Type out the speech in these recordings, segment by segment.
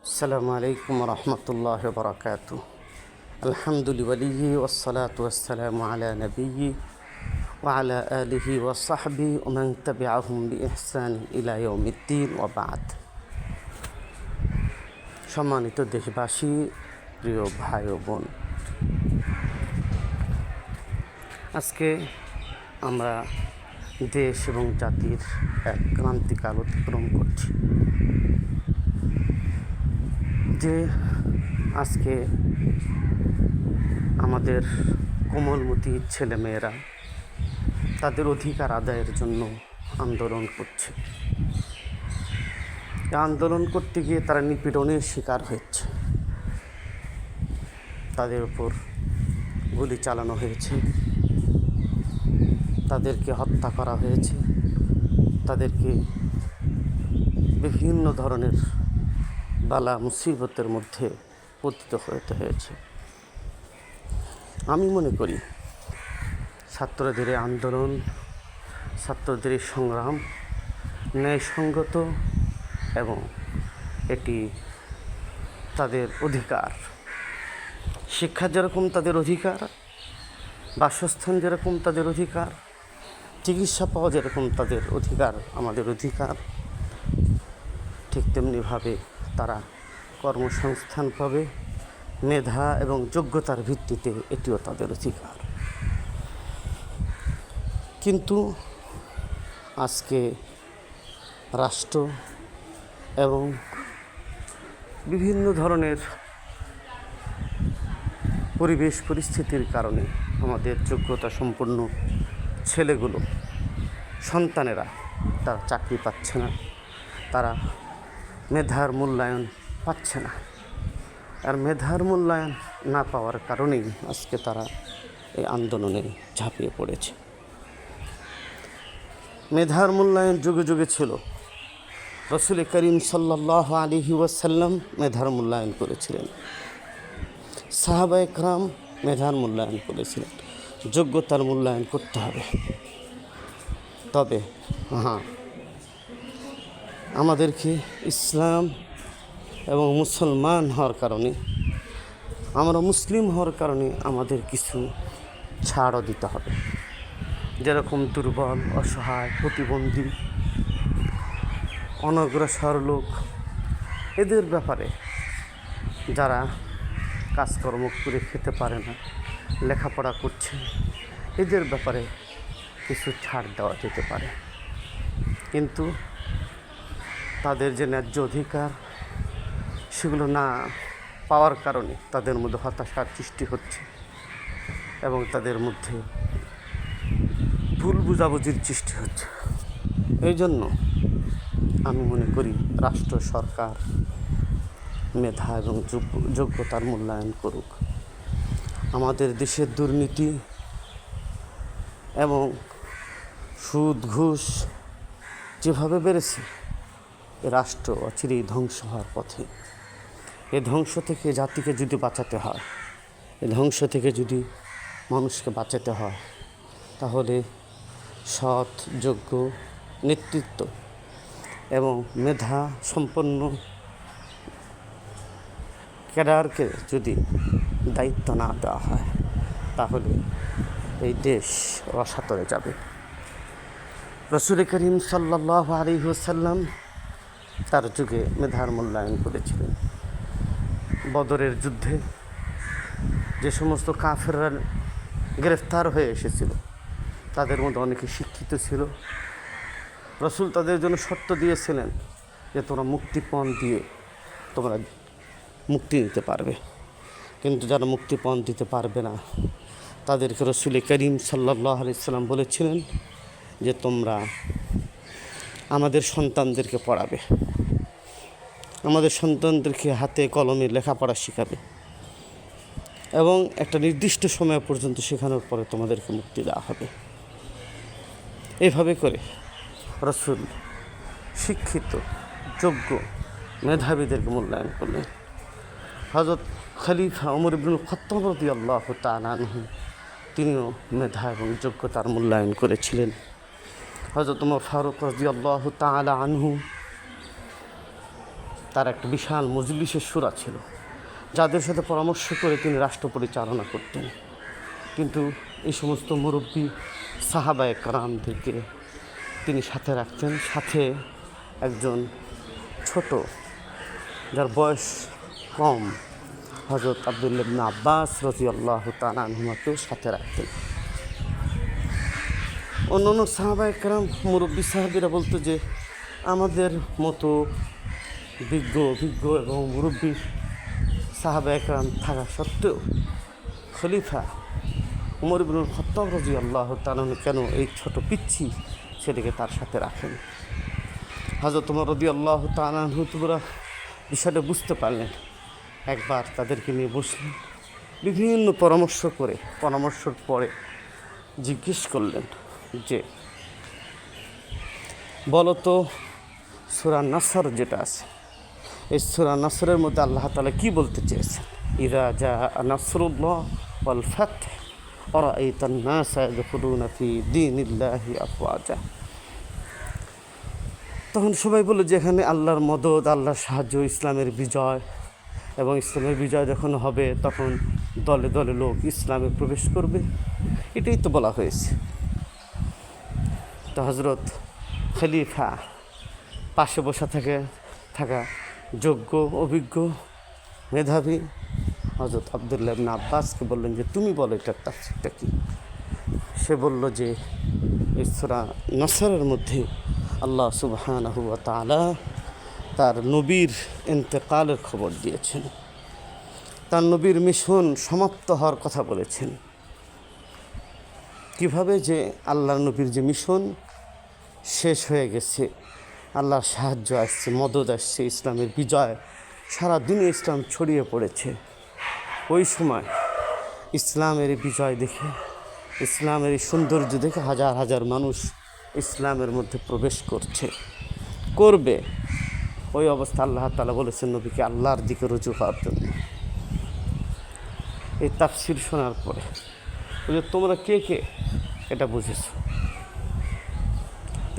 আসসালামু আলাইকুম রহমতুল্লাহ বরকাত। আলহামদুলিল্লাহি ওয়াসসালাতু ওয়াসসালামু আলা নবিয়্যি ওয়া আলা আলিহি ওয়া সাহবিহি ওয়া মান তাবিআহুম বিইহসান ইলা ইয়াউমিদ্দিন ওয়া বা'দ। সম্মানিত দেশবাসী, প্রিয় ভাই ও বোন, আজকে আমরা দেশ এবং জাতির এক ক্রান্তিকাল অতিক্রম করছি। যে আজকে আমাদের কোমলমতি ছেলেমেয়েরা তাদের অধিকার আদায়ের জন্য আন্দোলন করছে। আন্দোলন করতে গিয়ে তারা নিপীড়নের শিকার হচ্ছে। তাদের উপর গুলি চালানো হয়েছে, তাদেরকে হত্যা করা হয়েছে, তাদেরকে বিভিন্ন ধরনের বালা মুসিবতের মধ্যে পতিত হতে হয়েছে। আমি মনে করি ছাত্রদের আন্দোলন, ছাত্রদের সংগ্রাম ন্যায়সঙ্গত এবং এটি তাদের অধিকার। শিক্ষা যেরকম তাদের অধিকার, বাসস্থান যেরকম তাদের অধিকার, চিকিৎসা পাওয়া যেরকম তাদের অধিকার, আমাদের অধিকার, ঠিক তেমনিভাবে তারা কর্মসংস্থান পাবে মেধা এবং যোগ্যতার ভিত্তিতে, এটিও তাদের অধিকার। কিন্তু আজকে রাষ্ট্র এবং বিভিন্ন ধরনের পরিবেশ পরিস্থিতির কারণে আমাদের যোগ্যতা সম্পন্ন ছেলেগুলো, সন্তানেরা তারা চাকরি পাচ্ছে না, তারা মেধার মূল্যায়ন পাচ্ছে না। আর মেধার মূল্যায়ন না পাওয়ার কারণেই আজকে তারা এই আন্দোলনে ঝাঁপিয়ে পড়েছে। মেধার মূল্যায়ন যুগে যুগে ছিল। রসুল করিম সাল্লাল্লাহু আলাইহি ওয়াসাল্লাম মেধার মূল্যায়ন করেছিলেন, সাহাবায়ে কেরাম মেধার মূল্যায়ন করেছিলেন। যোগ্যতার মূল্যায়ন করতে হবে। তবে আমাদেরকে ইসলাম এবং মুসলমান হওয়ার কারণে, আমরা মুসলিম হওয়ার কারণে আমাদের কিছু ছাড়ও দিতে হবে। যেরকম দুর্বল, অসহায়, প্রতিবন্ধী, অনগ্রসর লোক, এদের ব্যাপারে যারা কাজকর্ম করে খেতে পারে না, লেখাপড়া করছে, এদের ব্যাপারে কিছু ছাড় দেওয়া যেতে পারে। কিন্তু তাদের যে ন্যায্য অধিকার, সেগুলো না পাওয়ার কারণে তাদের মধ্যে হতাশার সৃষ্টি হচ্ছে এবং তাদের মধ্যে ভুল বুঝাবুঝির সৃষ্টি হচ্ছে। এই জন্য আমি মনে করি রাষ্ট্র, সরকার মেধা এবং যোগ্যতার মূল্যায়ন করুক। আমাদের দেশের দুর্নীতি এবং সুদ, ঘুষ যেভাবে বেড়েছে, এ রাষ্ট্র অচিরেই ধ্বংস হওয়ার পথে। এ ধ্বংস থেকে জাতিকে যদি বাঁচাতে হয়, এ ধ্বংস থেকে যদি মানুষকে বাঁচাতে হয়, তাহলে সৎ, যোগ্য নেতৃত্ব এবং মেধা সম্পন্ন ক্যাডারকে যদি দায়িত্ব না দেওয়া হয়, তাহলে এই দেশ রসাতলে যাবে। রসুল করিম সাল্লাল্লাহু আলাইহি ওয়াসাল্লাম তার যুগে মেধার মূল্যায়ন করেছিলেন। বদরের যুদ্ধে যে সমস্ত কাফেররা গ্রেফতার হয়ে এসেছিল, তাদের মধ্যে অনেকে শিক্ষিত ছিল। রসুল তাদের জন্য শর্ত দিয়েছিলেন যে তোমরা মুক্তিপণ দিয়ে তোমরা মুক্তি নিতে পারবে। কিন্তু যারা মুক্তিপণ দিতে পারবে না, তাদেরকে রসুল করিম সাল্লাল্লাহু আলাইহি ওয়াসাল্লাম বলেছিলেন যে তোমরা আমাদের সন্তানদেরকে পড়াবে, আমাদের সন্তানদেরকে হাতে কলমে লেখাপড়া শেখাবে এবং একটা নির্দিষ্ট সময় পর্যন্ত শেখানোর পরে তোমাদেরকে মুক্তি দেওয়া হবে। এইভাবে করে রসুল শিক্ষিত, যোগ্য, মেধাবীদেরকে মূল্যায়ন করলেন। হযরত খলিফা ওমর ইবনুল খাত্তাব রাদিয়াল্লাহু তাআলা আনহু তিনিও মেধা এবং যোগ্যতার মূল্যায়ন করেছিলেন। হযরত ওমর ফারুক রাদিয়াল্লাহু তাআলা আনহু তার একটা বিশাল মজলিসের সুরা ছিল, যাদের সাথে পরামর্শ করে তিনি রাষ্ট্র পরিচালনা করতেন। কিন্তু এই সমস্ত মুরব্বী সাহাবায়ে কেরামদেরকে তিনি সাথে রাখতেন, সাথে একজন ছোট, যার বয়স কম, হযরত আব্দুল্লাহ ইবনে আব্বাস রাদিয়াল্লাহু তাআলা আনহুমাকেও সাথে রাখতেন। অন্য সাহাবায়ে কেরাম মুরব্বী সাহাবীরা বলতো যে আমাদের মতো বিজ্ঞ এবং মুরব্বী সাহাবায়ে কেরাম থাকা সত্ত্বেও খলিফা উমর ইবনুল খাত্তাব রাদিয়াল্লাহু তাআলা কেন এই ছোট পিচ্ছি ছেলেকে তার সাথে রাখেন? হযরত উমর রাদিয়াল্লাহু তাআলা তোমরা বিষয়টা বুঝতে পারলেন। একবার তাদেরকে নিয়ে বসলেন, বিভিন্ন পরামর্শের পরে জিজ্ঞেস করলেন যে বলো তো, সূরা নাসর যেটা আছে, এই সূরা নাসরের মধ্যে আল্লাহ তাআলা কি বলতে চেয়েছেন? ইযা জাআ নাসরুল্লাহ ওয়াল ফাth আরাআইতান নাসা ইয়াদখুলুনা ফি দীনিল্লাহি আফওয়াজা। তখন সবাই বলল যে এখানে আল্লাহর মদদ, আল্লাহর সাহায্য, ইসলামের বিজয়, এবং ইসলামের বিজয় যখন হবে তখন দলে দলে লোক ইসলামে প্রবেশ করবে, এটাই তো বলা হয়েছে। তো হযরত খলিফা পাশে বসা থাকা যোগ্য, অভিজ্ঞ, মেধাবী হযরত আব্দুল্লাহ ইবনে আব্বাসকে বললেন যে তুমি বলো এটার তাফসীরটা কী? সে বলল যে এই সূরা নাসরের মধ্যে আল্লাহ সুবহানাহু ওয়া তাআলা তার নবীর ইন্তেকালের খবর দিয়েছেন, তার নবীর মিশন সমাপ্ত হওয়ার কথা বলেছেন। কিভাবে যে আল্লাহর নবীর যে মিশন শেষ হয়ে গেছে, আল্লাহর সাহায্য আসছে, মদদ আসছে, ইসলামের বিজয়, সারা দুনিয়া ইসলাম ছড়িয়ে পড়েছে। ওই সময় ইসলামের বিজয় দেখে, ইসলামের এই সৌন্দর্য দেখে হাজার হাজার মানুষ ইসলামের মধ্যে প্রবেশ করবে। ওই অবস্থা আল্লাহ তাআলা বলেছেন নবীকে আল্লাহর দিকে রুজু হওয়ার জন্য। এই তাফসীর শোনার পরে তোমরা কে এটা বুঝেছ?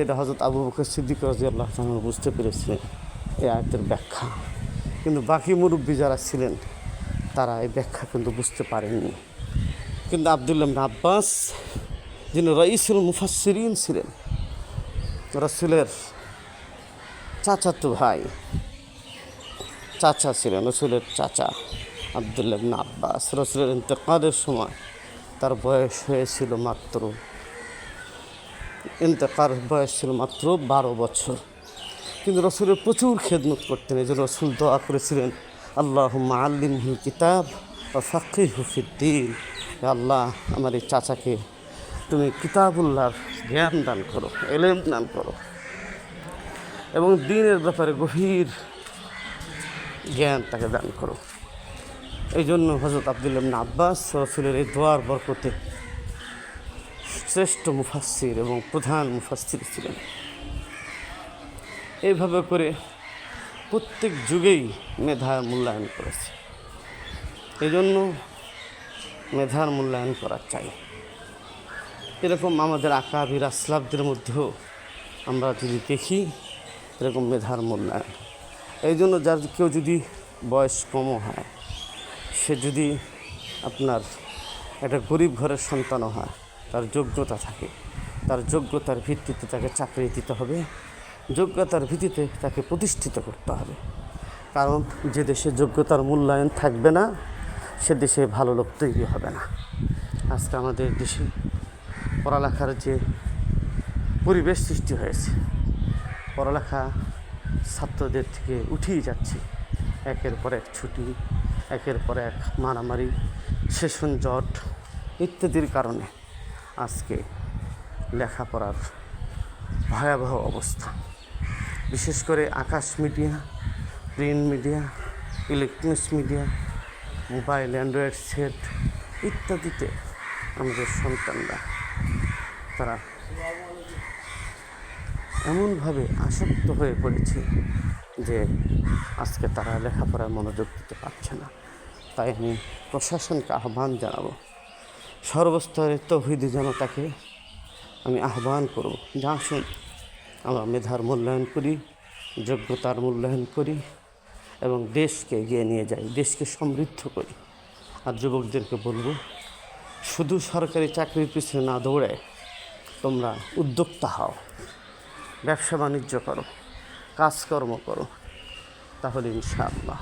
এটা হযরত আবু বকর সিদ্দিক রাদিয়াল্লাহু তাআলা বুঝতে পেরেছিলেন এই আয়াতের ব্যাখ্যা, কিন্তু বাকি মুরব্বী যারা ছিলেন তারা এই ব্যাখ্যা কিন্তু বুঝতে পারেননি। কিন্তু আব্দুল্লাহ ইবনে আব্বাস, যিনি রাইসুল মুফাসসিরিন ছিলেন, রাসূলের চাচাতো ভাই, চাচা ছিলেন, রাসূলের চাচা আব্দুল্লাহ ইবনে আব্বাস, রাসূলের ইন্তেকালের সময় তার বয়স হয়েছিল মাত্র 12 বছর। কিন্তু রাসূলের প্রচুর খেদমত করতেন। এই জন্য রাসূল দোয়া করেছিলেন আল্লাহুম্মা আল্লিমহুল কিতাব ওয়া ফাক্কিহহু ফিদ্দীন। আল্লাহ আমার এই চাচাকে তুমি কিতাবুল্লাহর জ্ঞান দান করো, ইলম দান করো, এবং দ্বীনের ব্যাপারে গভীর জ্ঞান তাকে দান করো। এই জন্য হযরত আব্দুল্লাহ ইবনে আব্বাস রাসূলের এই দোয়ার বরকতে শ্রেষ্ঠ মুফাসসির এবং প্রধান মুফাসসির ছিলেন। এইভাবে করে প্রত্যেক যুগেই মেধার মূল্যায়ন করেছে। এই জন্য মেধার মূল্যায়ন করা চাই। এরকম আমাদের আকাবির আসলাফদের মধ্যেও আমরা যদি দেখি এরকম মেধার মূল্যায়ন। এই জন্য যার কেউ যদি বয়স কমও হয়, সে যদি আপনার একটা গরিব ঘরের সন্তানও হয়, তার যোগ্যতা থাকে, তার যোগ্যতার ভিত্তিতে তাকে চাকরি দিতে হবে, যোগ্যতার ভিত্তিতে তাকে প্রতিষ্ঠিত করতে হবে। কারণ যে দেশে যোগ্যতার মূল্যায়ন থাকবে না, সে দেশে ভালো লোক তৈরি হবে না। আজকে আমাদের দেশে পড়ালেখার যে পরিবেশ সৃষ্টি হয়েছে, পড়ালেখা ছাত্রদের থেকে উঠেই যাচ্ছে। একের পর এক ছুটি, একের পর এক মারামারি, সেশন জট ইত্যাদির কারণে আজকে লেখাপড়ার ভয়াবহ অবস্থা। বিশেষ করে আকাশ media, print media, electronics media, mobile, android set ইত্যাদিতে আমাদের সন্তানরা তারা এমনভাবে আসক্ত হয়ে পড়েছে যে আজকে তারা লেখাপড়ায় মনোযোগ দিতে পারছে না। তাই আমি প্রশাসনকে আহ্বান জানাবো, সর্বস্তরের তৌহিদি জনতাকে আমি আহ্বান করব যে আসুন আমরা মেধার মূল্যায়ন করি, যোগ্যতার মূল্যায়ন করি, এবং দেশকে এগিয়ে নিয়ে যাই, দেশকে সমৃদ্ধ করি। আর যুবকদেরকে বলবো, শুধু সরকারি চাকরির পিছনে না দৌড়ে তোমরা উদ্যোক্তা হও, ব্যবসা বাণিজ্য করো, কাজকর্ম করো, তাহলে ইনশাআল্লাহ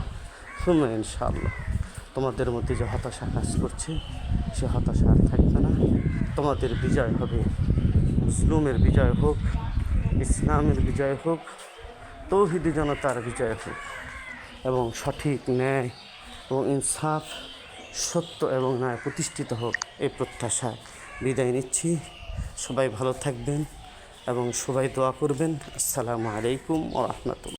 তোমাদের মধ্যে যে হতাশা কাজ করছে সে হতাশা আর থাকবে না। তোমাদের বিজয় হবে, মুসলিমের বিজয় হোক, ইসলামের বিজয় হোক, তৌহিদি জনতার বিজয় হোক, এবং সঠিক ন্যায় এবং ইনসাফ, সত্য এবং ন্যায় প্রতিষ্ঠিত হোক, এই প্রত্যাশায় বিদায় নিচ্ছি। সবাই ভালো থাকবেন এবং সবাই দোয়া করবেন। আসসালামু আলাইকুম ওয়া রাহমাতুল্লাহ।